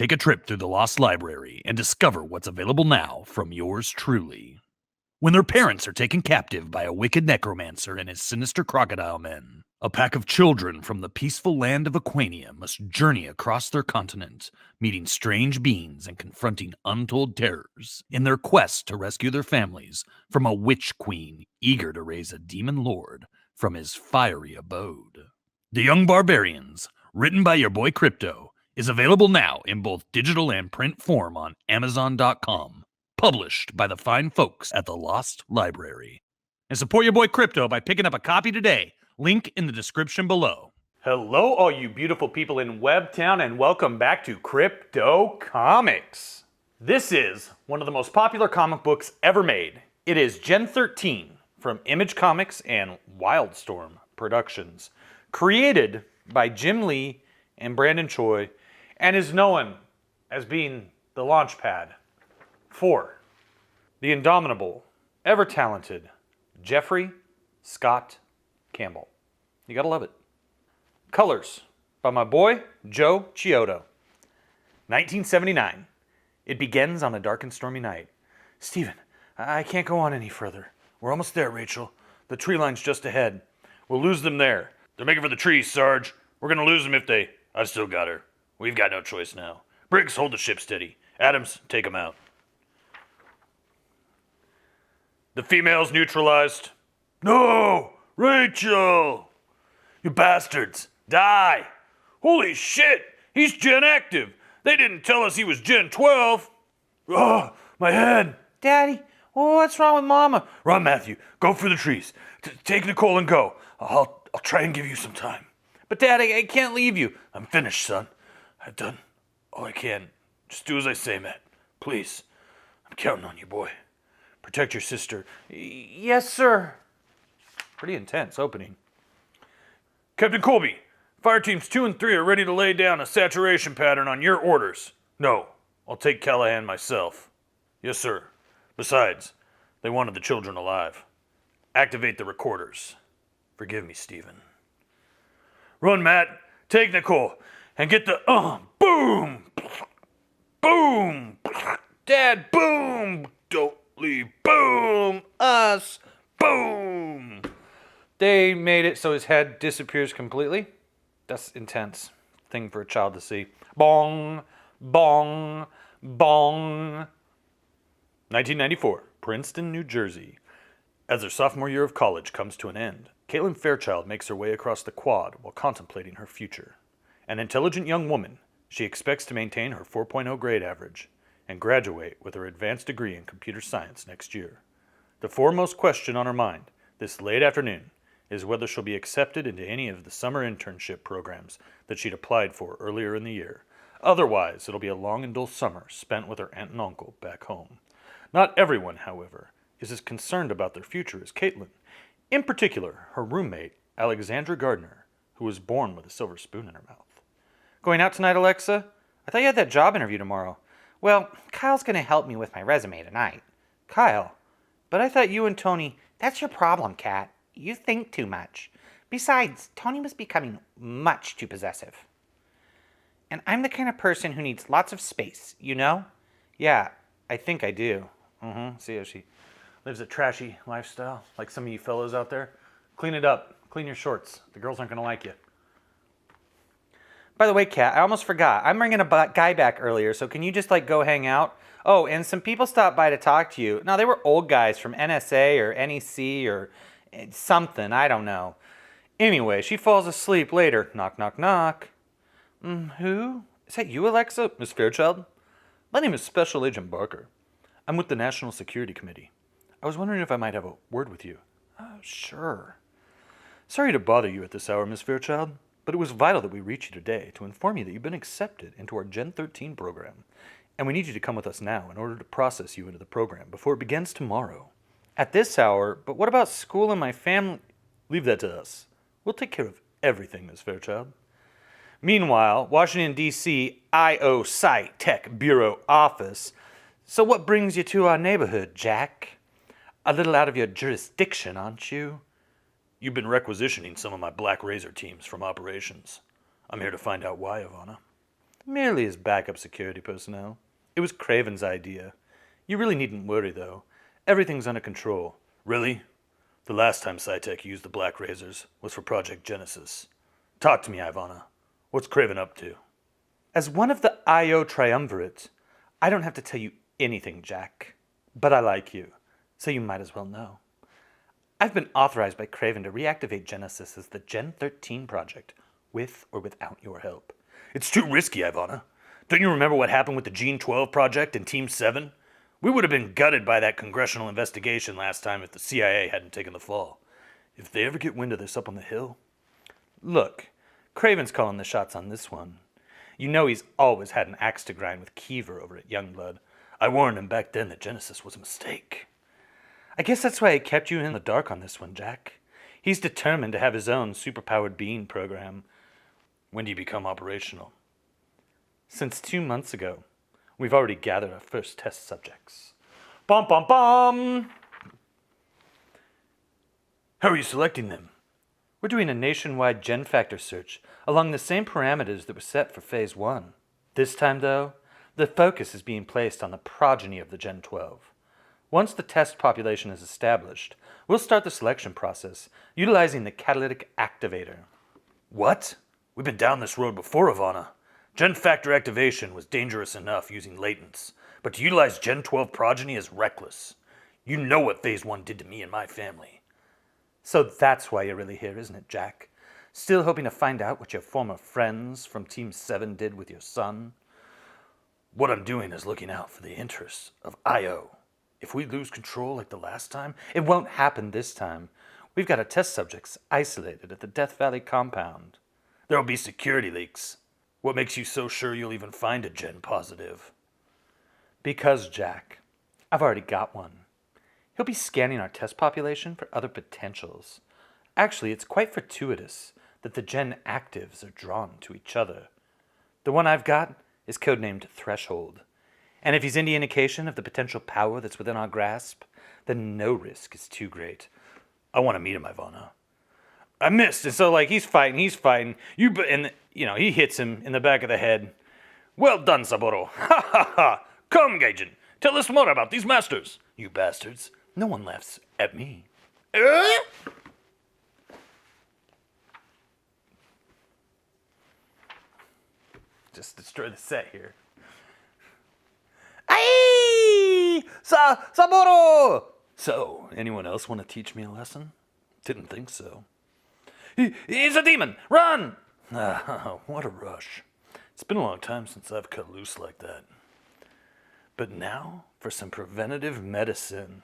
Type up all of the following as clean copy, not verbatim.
take a trip through the Lost Library and discover what's available now from yours truly. When their parents are taken captive by a wicked necromancer and his sinister crocodile men, a pack of children from the peaceful land of Aquania must journey across their continent, meeting strange beings and confronting untold terrors in their quest to rescue their families from a witch queen eager to raise a demon lord from his fiery abode. The Young Barbarians, written by your boy Crypto, is available now in both digital and print form on Amazon.com, published by the fine folks at the Lost Library. And support your boy Crypto by picking up a copy today. Link in the description below. Hello, all you beautiful people in Webtown, and welcome back to Crypto Comics. This is one of the most popular comic books ever made. It is Gen 13 from Image Comics and Wildstorm Productions, created by Jim Lee and Brandon Choi, and is known as being the launch pad for the indomitable, ever-talented Jeffrey Scott Campbell. You gotta love it. Colors by my boy Joe Chiodo. 1979. It begins on a dark and stormy night. Steven, I can't go on any further. We're almost there, Rachel. The tree line's just ahead. We'll lose them there. They're making for the trees, Sarge. We're gonna lose them if they... I've still got her. We've got no choice now. Briggs, hold the ship steady. Adams, take them out. The female's neutralized. No! Rachel! You bastards! Die! Holy shit! He's Gen active! They didn't tell us he was Gen 12! Oh, my head! Daddy, what's wrong with Mama? Run, Matthew. Go for the trees. Take Nicole and go. I'll try and give you some time. But Dad, I can't leave you. I'm finished, son. I've done all I can. Just do as I say, Matt. Please. I'm counting on you, boy. Protect your sister. Yes, sir. Pretty intense opening. Captain Colby, fire teams 2 and 3 are ready to lay down a saturation pattern on your orders. No, I'll take Callahan myself. Yes, sir. Besides, they wanted the children alive. Activate the recorders. Forgive me, Stephen. Run, Matt. Take Nicole. And get the, boom! Boom! Dad, boom! Don't leave. Boom! Us! Boom! They made it so his head disappears completely. That's intense thing for a child to see. Bong! Bong! Bong! 1994, Princeton, New Jersey. As her sophomore year of college comes to an end, Caitlin Fairchild makes her way across the quad while contemplating her future. An intelligent young woman, she expects to maintain her 4.0 grade average and graduate with her advanced degree in computer science next year. The foremost question on her mind this late afternoon is whether she'll be accepted into any of the summer internship programs that she'd applied for earlier in the year. Otherwise, it'll be a long and dull summer spent with her aunt and uncle back home. Not everyone, however, is as concerned about their future as Caitlin. In particular, her roommate, Alexandra Gardner, who was born with a silver spoon in her mouth. Going out tonight, Alexa? I thought you had that job interview tomorrow. Well, Kyle's going to help me with my resume tonight. Kyle? But I thought you and Tony... That's your problem, Kat. You think too much. Besides, Tony was becoming much too possessive. And I'm the kind of person who needs lots of space, you know? Yeah, I think I do. See how she lives a trashy lifestyle, like some of you fellows out there? Clean it up. Clean your shorts. The girls aren't going to like you. By the way, Kat, I almost forgot. I'm bringing a guy back earlier, so can you just, go hang out? Oh, and some people stopped by to talk to you. No, they were old guys from NSA or NEC or something. I don't know. Anyway, she falls asleep later. Knock, knock, knock. Who? Is that you, Alexa? Miss Fairchild? My name is Special Agent Barker. I'm with the National Security Committee. I was wondering if I might have a word with you. Sure. Sorry to bother you at this hour, Miss Fairchild, but it was vital that we reach you today to inform you that you've been accepted into our Gen 13 program, and we need you to come with us now in order to process you into the program before it begins tomorrow. At this hour? But what about school and my family? Leave that to us. We'll take care of everything, Miss Fairchild. Meanwhile, Washington, D.C. I.O. Site Tech Bureau Office. So what brings you to our neighborhood, Jack? A little out of your jurisdiction, aren't you? You've been requisitioning some of my Black Razor teams from operations. I'm here to find out why, Ivana. Merely as backup security personnel. It was Craven's idea. You really needn't worry, though. Everything's under control. Really? The last time SciTech used the Black Razors was for Project Genesis. Talk to me, Ivana. What's Craven up to? As one of the IO Triumvirate, I don't have to tell you anything, Jack. But I like you, so you might as well know. I've been authorized by Craven to reactivate Genesis as the Gen 13 project, with or without your help. It's too risky, Ivana. Don't you remember what happened with the Gene 12 project and Team 7? We would have been gutted by that congressional investigation last time if the CIA hadn't taken the fall. If they ever get wind of this up on the Hill... Look, Craven's calling the shots on this one. You know he's always had an axe to grind with Kiever over at Youngblood. I warned him back then that Genesis was a mistake. I guess that's why I kept you in the dark on this one, Jack. He's determined to have his own superpowered being program. When do you become operational? Since 2 months ago. We've already gathered our first test subjects. Bum bum bum! How are you selecting them? We're doing a nationwide gen factor search along the same parameters that were set for Phase 1. This time, though, the focus is being placed on the progeny of the Gen 12. Once the test population is established, we'll start the selection process utilizing the catalytic activator. What? We've been down this road before, Ivana. Gen factor activation was dangerous enough using latents, but to utilize Gen 12 progeny is reckless. You know what Phase 1 did to me and my family. So that's why you're really here, isn't it, Jack? Still hoping to find out what your former friends from Team 7 did with your son? What I'm doing is looking out for the interests of IO. If we lose control like the last time... It won't happen this time. We've got our test subjects isolated at the Death Valley compound. There'll be security leaks. What makes you so sure you'll even find a Gen positive? Because, Jack, I've already got one. He'll be scanning our test population for other potentials. Actually, it's quite fortuitous that the Gen actives are drawn to each other. The one I've got is codenamed Threshold. And if he's any indication of the potential power that's within our grasp, then no risk is too great. I want to meet him, Ivana. I missed, and so he's fighting. He hits him in the back of the head. Well done, Saburo. Ha ha ha! Come, Gaijin, tell us more about these masters. You bastards. No one laughs at me. Just destroy the set here. Aye! Saburo! So, anyone else want to teach me a lesson? Didn't think so. He's a demon! Run! What a rush. It's been a long time since I've cut loose like that. But now, for some preventative medicine.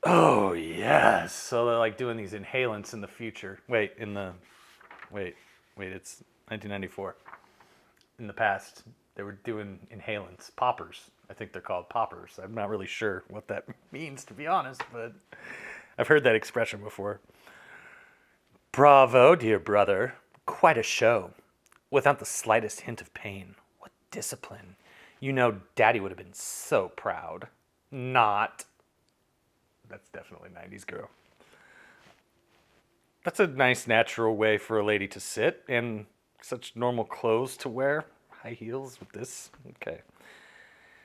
Oh, yes! So they're doing these inhalants in the future. Wait, it's 1994. In the past, they were doing inhalants, poppers. I think they're called poppers. I'm not really sure what that means, to be honest, but I've heard that expression before. Bravo, dear brother. Quite a show. Without the slightest hint of pain. What discipline. You know Daddy would have been so proud. Not. That's definitely 90s girl. That's a nice natural way for a lady to sit and such normal clothes to wear. High heels with this. Okay.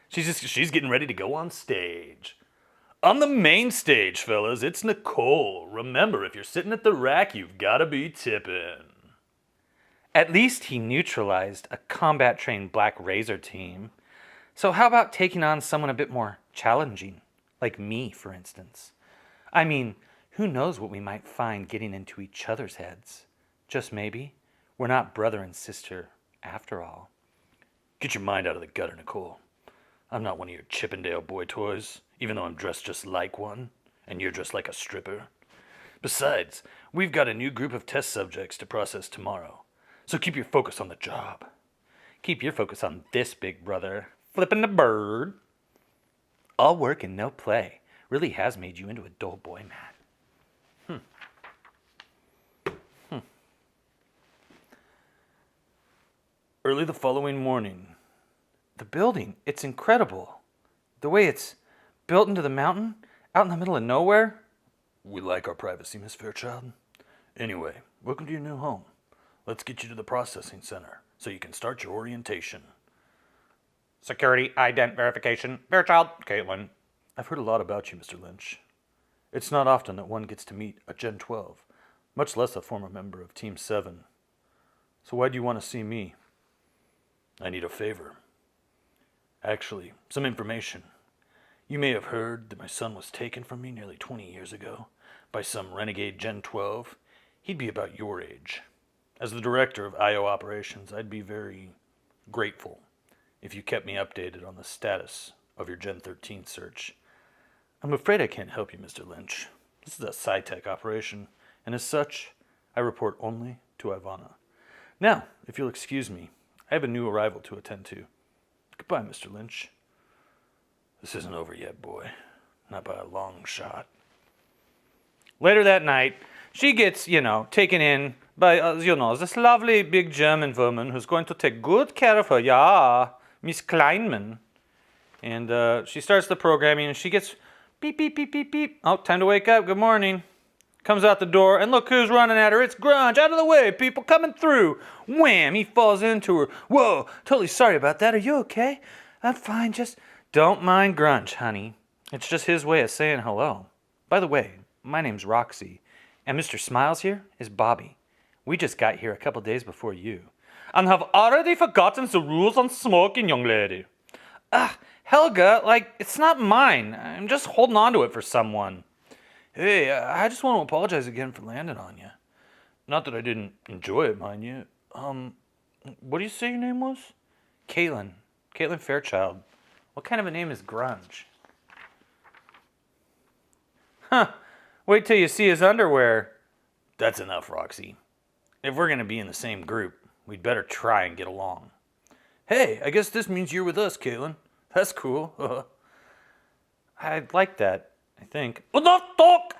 She's getting ready to go on stage. On the main stage, fellas, it's Nicole. Remember, if you're sitting at the rack, you've got to be tipping. At least he neutralized a combat-trained Black Razor team. So how about taking on someone a bit more challenging? Like me, for instance. I mean, who knows what we might find getting into each other's heads? Just maybe, we're not brother and sister after all. Get your mind out of the gutter, Nicole. I'm not one of your Chippendale boy toys, even though I'm dressed just like one, and you're dressed like a stripper. Besides, we've got a new group of test subjects to process tomorrow, so keep your focus on the job. Keep your focus on this, big brother. Flipping the bird. All work and no play really has made you into a dull boy, Matt. Early the following morning. The building, it's incredible. The way it's built into the mountain, out in the middle of nowhere. We like our privacy, Miss Fairchild. Anyway, welcome to your new home. Let's get you to the processing center. so you can start your orientation. Security ident verification. Fairchild, Caitlin. I've heard a lot about you, Mr. Lynch. It's not often that one gets to meet a Gen 12, much less a former member of Team 7. So why do you want to see me? I need a favor. Actually, some information. You may have heard that my son was taken from me nearly 20 years ago by some renegade Gen 12. He'd be about your age. As the director of IO operations, I'd be very grateful if you kept me updated on the status of your Gen 13 search. I'm afraid I can't help you, Mr. Lynch. This is a SciTech operation, and as such, I report only to Ivana. Now, if you'll excuse me, I have a new arrival to attend to. Goodbye, Mr. Lynch. This isn't over yet, boy. Not by a long shot. Later that night, she gets, taken in by, this lovely big German woman who's going to take good care of her. Yeah, Miss Kleinman. And she starts the programming and she gets beep, beep, beep, beep, beep. Oh, time to wake up. Good morning. Comes out the door and look who's running at her. It's Grunge. Out of the way, people coming through. Wham, he falls into her. Whoa, totally sorry about that. Are you okay? I'm fine. Just don't mind Grunge, honey. It's just his way of saying hello. By the way, my name's Roxy, and Mr. Smiles here is Bobby. We just got here a couple days before you, and have already forgotten the rules on smoking, young lady. Helga, it's not mine. I'm just holding on to it for someone. Hey, I just want to apologize again for landing on you. Not that I didn't enjoy it, mind you. What do you say your name was? Caitlin. Caitlin Fairchild. What kind of a name is Grunge? Huh. Wait till you see his underwear. That's enough, Roxy. If we're going to be in the same group, we'd better try and get along. Hey, I guess this means you're with us, Caitlin. That's cool. I'd like that, I think. Enough talk!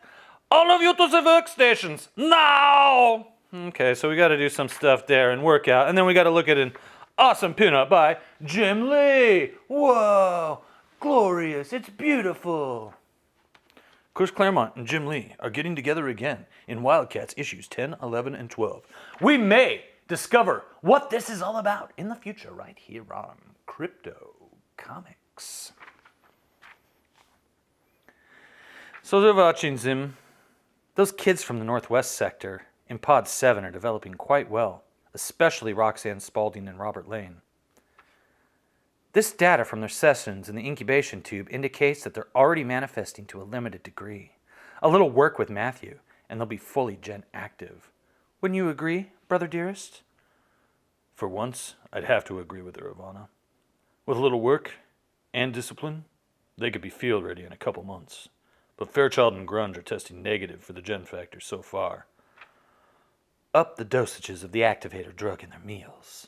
All of you to the workstations, now! Okay, so we got to do some stuff there and work out, and then we got to look at an awesome pinup by Jim Lee. Whoa, glorious, it's beautiful. Chris Claremont and Jim Lee are getting together again in Wildcats issues 10, 11, and 12. We may discover what this is all about in the future right here on Crypto Comics. So they're watching them. Those kids from the Northwest sector in Pod 7 are developing quite well, especially Roxanne Spaulding and Robert Lane. This data from their sessions in the incubation tube indicates that they're already manifesting to a limited degree. A little work with Matthew, and they'll be fully gen active. Wouldn't you agree, brother dearest? For once, I'd have to agree with her, Ivana. With a little work and discipline, they could be field ready in a couple months. But Fairchild and Grunge are testing negative for the gen factor so far. Up the dosages of the activator drug in their meals.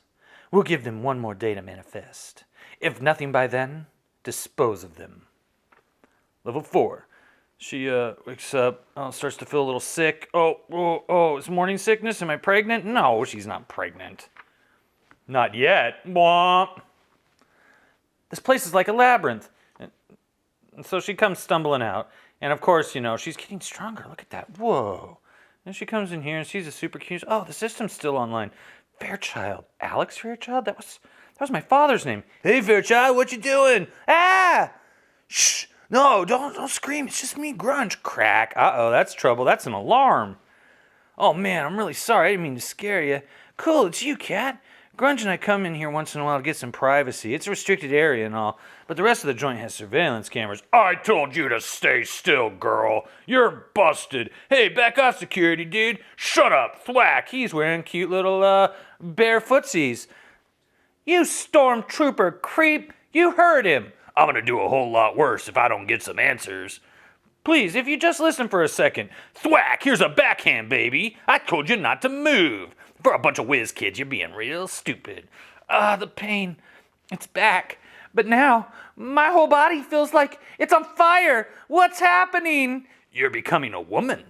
We'll give them one more day to manifest. If nothing by then, dispose of them. Level 4. She wakes up, starts to feel a little sick. Oh, it's morning sickness? Am I pregnant? No, she's not pregnant. Not yet. Womp. This place is like a labyrinth. And so she comes stumbling out. And of course, she's getting stronger. Look at that. Whoa. And she comes in here and she's a super cute. Oh, the system's still online. Fairchild. Alex Fairchild? That was my father's name. Hey, Fairchild, what you doing? Ah! Shh! No, don't scream. It's just me, Grunge. Crack. Uh-oh, that's trouble. That's an alarm. Oh, man, I'm really sorry. I didn't mean to scare you. Cool, it's you, cat. Grunge and I come in here once in a while to get some privacy. It's a restricted area and all, but the rest of the joint has surveillance cameras. I told you to stay still, girl. You're busted. Hey, back off, security dude. Shut up, thwack. He's wearing cute little, bare footsies. You stormtrooper creep. You heard him. I'm gonna do a whole lot worse if I don't get some answers. Please, if you just listen for a second. Thwack, here's a backhand, baby. I told you not to move. For a bunch of whiz kids, you're being real stupid. The pain. It's back. But now, my whole body feels like it's on fire. What's happening? You're becoming a woman.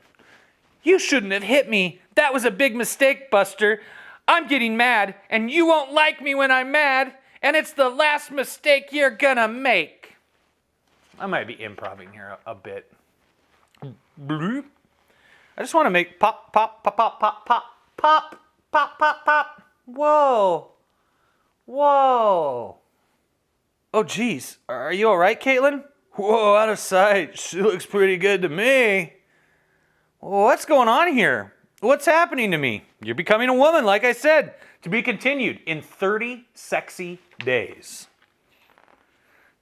You shouldn't have hit me. That was a big mistake, Buster. I'm getting mad, and you won't like me when I'm mad, and it's the last mistake you're gonna make. I might be improvising here a bit. Bloop. I just want to make pop, pop, pop, pop, pop, pop, pop, pop, pop, pop. Whoa. Whoa. Oh, geez. Are you all right, Caitlin? Whoa, out of sight. She looks pretty good to me. What's going on here? What's happening to me? You're becoming a woman, like I said. To be continued in 30 sexy days.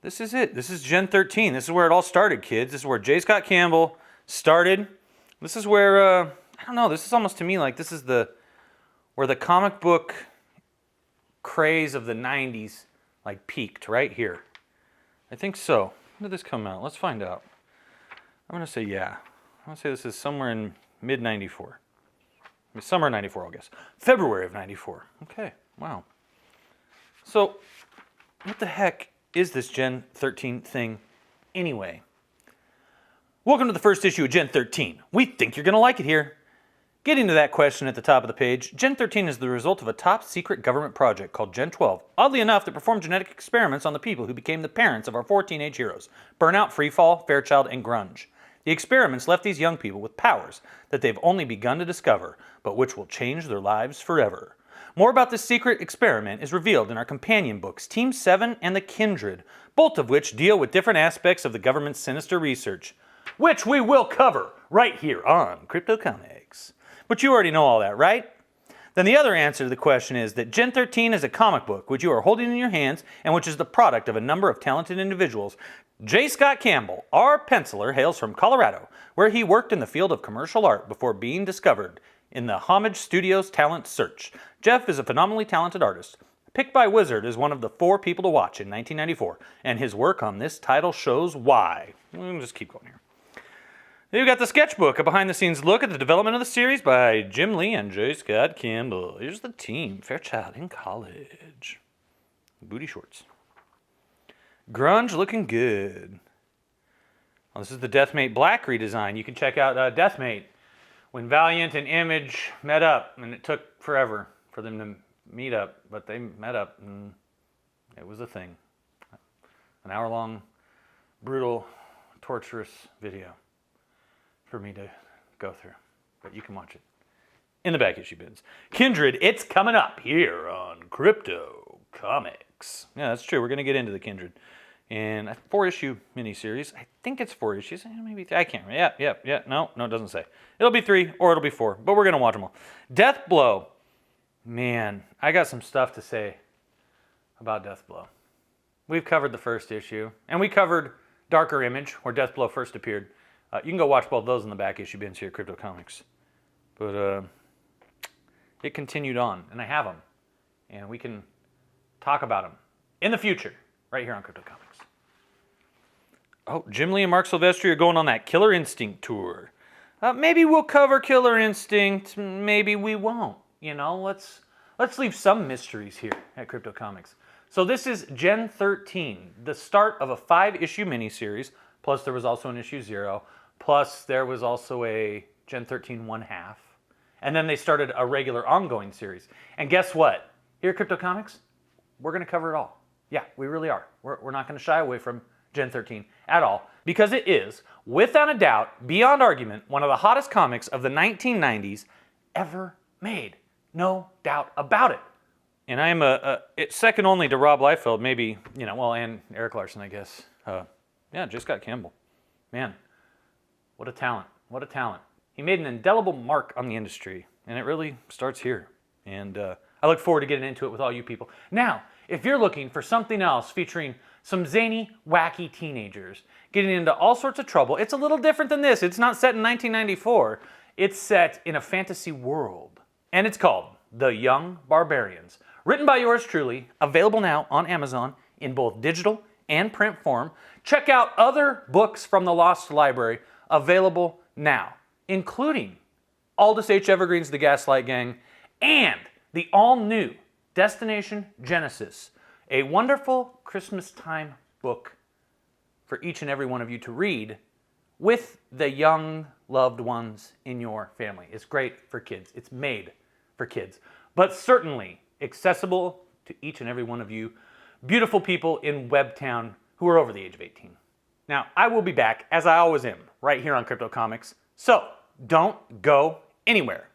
This is it. This is Gen 13. This is where it all started, kids. This is where J. Scott Campbell started. This is where, I don't know, this is almost to me like this is where the comic book craze of the 90s like peaked, right here. I think so. When did this come out? Let's find out. I'm going to say yeah. I'm going to say this is somewhere in mid-94. Summer 94, I guess. February of 94. Okay, wow. So, what the heck is this Gen 13 thing anyway? Welcome to the first issue of Gen 13. We think you're going to like it here. Getting to that question at the top of the page, Gen 13 is the result of a top-secret government project called Gen 12, oddly enough, that performed genetic experiments on the people who became the parents of our 4 teenage heroes, Burnout, Freefall, Fairchild, and Grunge. The experiments left these young people with powers that they've only begun to discover, but which will change their lives forever. More about this secret experiment is revealed in our companion books, Team 7 and The Kindred, both of which deal with different aspects of the government's sinister research, which we will cover right here on Crypto Comics. But you already know all that, right? Then the other answer to the question is that Gen 13 is a comic book which you are holding in your hands and which is the product of a number of talented individuals. J. Scott Campbell, our penciler, hails from Colorado, where he worked in the field of commercial art before being discovered in the Homage Studios Talent Search. Jeff is a phenomenally talented artist, picked by Wizard as one of the 4 people to watch in 1994, and his work on this title shows why. We'll just keep going here. You've got the sketchbook, a behind-the-scenes look at the development of the series by Jim Lee and J. Scott Campbell. Here's the team, Fairchild in college. Booty shorts. Grunge looking good. Well, this is the Deathmate Black redesign. You can check out Deathmate when Valiant and Image met up, and it took forever for them to meet up, but they met up, and it was a thing. An hour-long, brutal, torturous video for me to go through, but you can watch it in the back issue bins. Kindred, it's coming up here on Crypto Comics. Yeah, that's true. We're going to get into the Kindred. And a 4-issue miniseries. I think it's 4 issues. Maybe I can't remember. Yeah. No, it doesn't say. It'll be 3 or it'll be 4, but we're going to watch them all. Death Blow. Man, I got some stuff to say about Death Blow. We've covered the first issue, and we covered Darker Image, where Death Blow first appeared. You can go watch both those in the back issue bins here at Crypto Comics. But it continued on, and I have them. And we can talk about them in the future, right here on Crypto Comics. Oh, Jim Lee and Mark Silvestri are going on that Killer Instinct tour. Maybe we'll cover Killer Instinct, maybe we won't. You know, let's leave some mysteries here at Crypto Comics. So this is Gen 13, the start of a 5-issue miniseries, plus there was also an issue 0, plus there was also a Gen 13 1/2, and then they started a regular ongoing series. And guess what? Here at Crypto Comics, we're going to cover it all. Yeah, we really are. We're not going to shy away from Gen 13 at all, because it is, without a doubt, beyond argument, one of the hottest comics of the 1990s ever made. No doubt about it. And I am it's second only to Rob Liefeld, maybe, and Eric Larson, I guess. Yeah, just got Campbell. Man, what a talent. What a talent. He made an indelible mark on the industry, and it really starts here. And I look forward to getting into it with all you people. Now, if you're looking for something else featuring some zany, wacky teenagers getting into all sorts of trouble, it's a little different than this. It's not set in 1994. It's set in a fantasy world. And it's called The Young Barbarians. Written by yours truly, available now on Amazon in both digital and print form. Check out other books from the Lost Library available now, including Aldous H. Evergreen's The Gaslight Gang and the all-new Destination Genesis, a wonderful Christmas time book for each and every one of you to read with the young loved ones in your family. It's great for kids. It's made for kids, but certainly accessible to each and every one of you beautiful people in Webtown who are over the age of 18. Now, I will be back, as I always am, right here on Crypto Comics, so don't go anywhere.